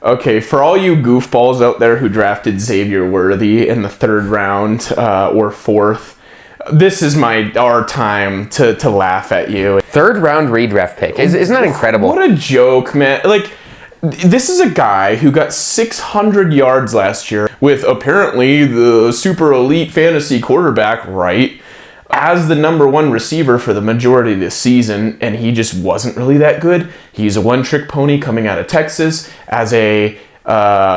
Okay, for all you goofballs out there who drafted Xavier Worthy in the 3rd round or 4th, this is our time to laugh at you. 3rd round redraft pick. Isn't that incredible? What a joke, man. Like, this is a guy who got 600 yards last year with apparently the super elite fantasy quarterback, right? As the number 1 receiver for the majority of this season, and he just wasn't really that good. He's a one-trick pony coming out of Texas as a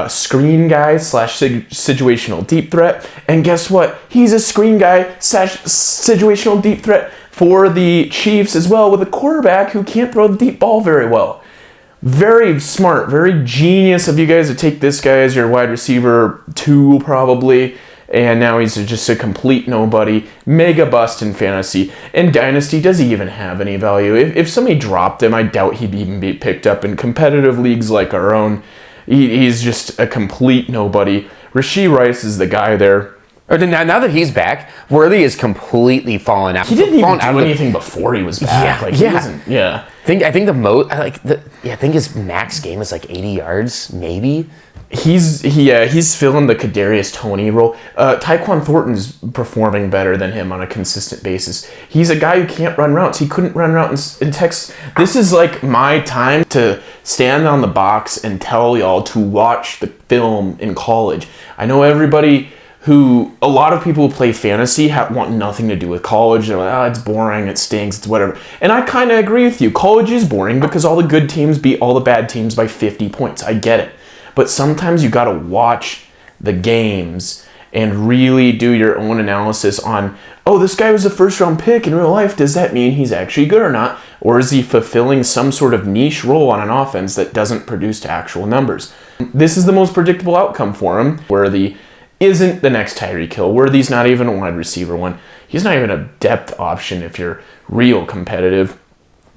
screen guy / situational deep threat. And guess what? He's a screen guy / situational deep threat for the Chiefs as well, with a quarterback who can't throw the deep ball very well. Very smart, very genius of you guys to take this guy as your wide receiver 2 probably. And now he's just a complete nobody. Mega bust in fantasy. In Dynasty, does he even have any value? If somebody dropped him, I doubt he'd even be picked up in competitive leagues like our own. He's just a complete nobody. Rashee Rice is the guy there. Now that he's back, Worthy is completely fallen out. He didn't even do anything before he was back. I think his max game is like 80 yards, maybe. He's filling the Kadarius Toney role. Tyquan Thornton's performing better than him on a consistent basis. He's a guy who can't run routes. He couldn't run routes in Texas. This is like my time to stand on the box and tell y'all to watch the film in college. I know a lot of people who play fantasy want nothing to do with college. They're like, it's boring, it stinks, it's whatever. And I kind of agree with you. College is boring because all the good teams beat all the bad teams by 50 points. I get it. But sometimes you got to watch the games and really do your own analysis on, this guy was a 1st-round pick in real life. Does that mean he's actually good or not? Or is he fulfilling some sort of niche role on an offense that doesn't produce actual numbers? This is the most predictable outcome for him. Worthy isn't the next Tyreek Hill. Worthy's not even a wide receiver 1. He's not even a depth option if you're real competitive.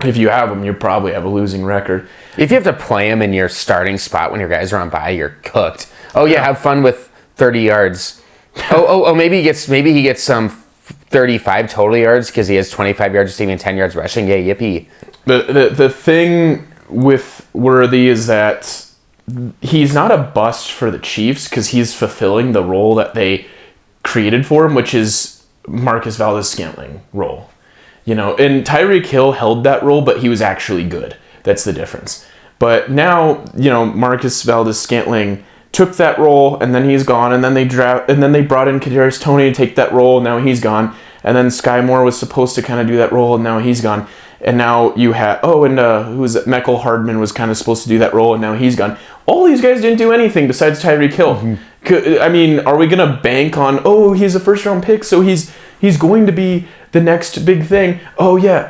If you have him, you probably have a losing record. If you have to play him in your starting spot when your guys are on bye, you're cooked. Have fun with 30 yards. Maybe he gets some 35 total yards because he has 25 yards receiving, 10 yards rushing. Yeah, yippee. The thing with Worthy is that he's not a bust for the Chiefs because he's fulfilling the role that they created for him, which is Marcus Valdes-Scantling role. And Tyreek Hill held that role, but he was actually good. That's the difference. But now, Marcus Valdes-Scantling took that role, and then he's gone, and then they brought in Kadarius Toney to take that role, and now he's gone. And then Sky Moore was supposed to kind of do that role, and now he's gone. And now you have, who was it? Mecole Hardman was kind of supposed to do that role, and now he's gone. All these guys didn't do anything besides Tyreek Hill. Mm-hmm. I mean, are we going to bank on, he's a 1st-round pick, so he's going to be the next big thing?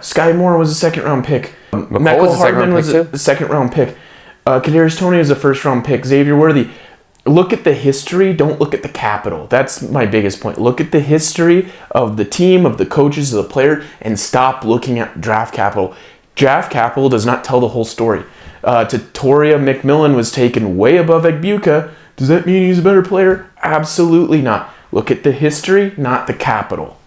Sky Moore was a 2nd-round pick. Mecole Hardman was a 2nd-round pick. Kadarius Toney was a 1st-round pick. Xavier Worthy. Look at the history. Don't look at the capital. That's my biggest point. Look at the history of the team, of the coaches, of the player, and stop looking at draft capital. Draft capital does not tell the whole story. Tatoria McMillan was taken way above Egbuka. Does that mean he's a better player? Absolutely not. Look at the history, not the capital.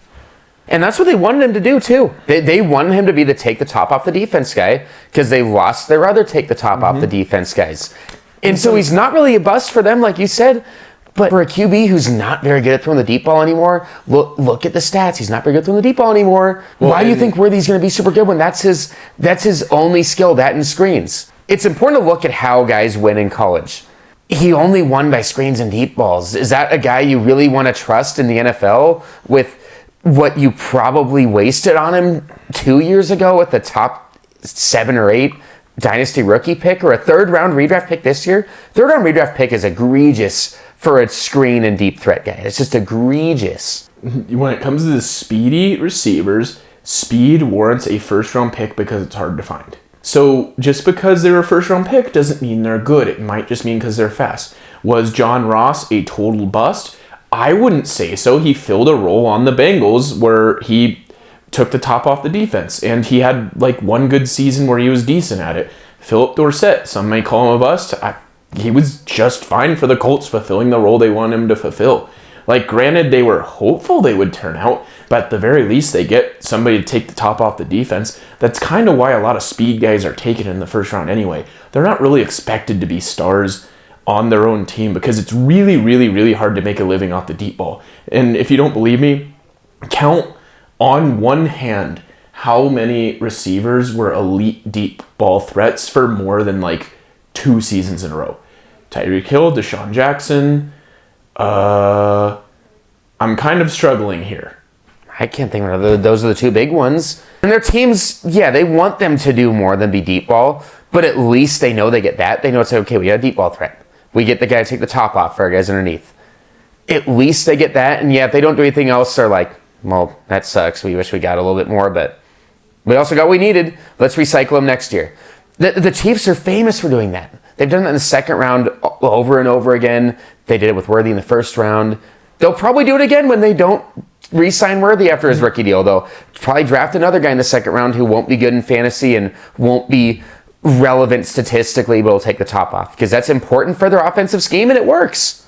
And that's what they wanted him to do, too. They wanted him to be the take the top off the defense guy because they lost their other take the top off the defense guys. And so he's not really a bust for them, like you said. But for a QB who's not very good at throwing the deep ball anymore, look at the stats. He's not very good at throwing the deep ball anymore. Why do you think Worthy's going to be super good when that's his only skill, that and screens? It's important to look at how guys win in college. He only won by screens and deep balls. Is that a guy you really want to trust in the NFL with what you probably wasted on him 2 years ago with the top 7 or 8 dynasty rookie pick or a 3rd-round redraft pick this year? 3rd-round redraft pick is egregious for a screen and deep threat guy. It's just egregious. When it comes to the speedy receivers, speed warrants a 1st-round pick because it's hard to find. So just because they're a 1st-round pick doesn't mean they're good. It might just mean because they're fast. Was John Ross a total bust? I wouldn't say so. He filled a role on the Bengals where he took the top off the defense, and he had like one good season where he was decent at it. Philip Dorsett, some may call him a bust. He was just fine for the Colts, fulfilling the role they want him to fulfill. Like, granted, they were hopeful they would turn out, but at the very least, they get somebody to take the top off the defense. That's kind of why a lot of speed guys are taken in the 1st round anyway. They're not really expected to be stars. on their own team, because it's really, really, really hard to make a living off the deep ball. And if you don't believe me, count on one hand how many receivers were elite deep ball threats for more than like 2 seasons in a row. Tyreek Hill, Deshaun Jackson. I'm kind of struggling here. I can't think of it. Those are the 2 big ones. And their teams, yeah, they want them to do more than be deep ball, but at least they know they get that. They know it's okay, we got a deep ball threat. We get the guy to take the top off for our guys underneath. At least they get that, and yeah, if they don't do anything else, they're like, well, that sucks. We wish we got a little bit more, but we also got what we needed. Let's recycle them next year. The Chiefs are famous for doing that. They've done that in the second round over and over again. They did it with Worthy in the first round. They'll probably do it again when they don't re-sign Worthy after his rookie deal, though. Probably draft another guy in the second round who won't be good in fantasy and won't be relevant statistically, but will take the top off, because that's important for their offensive scheme, and it works.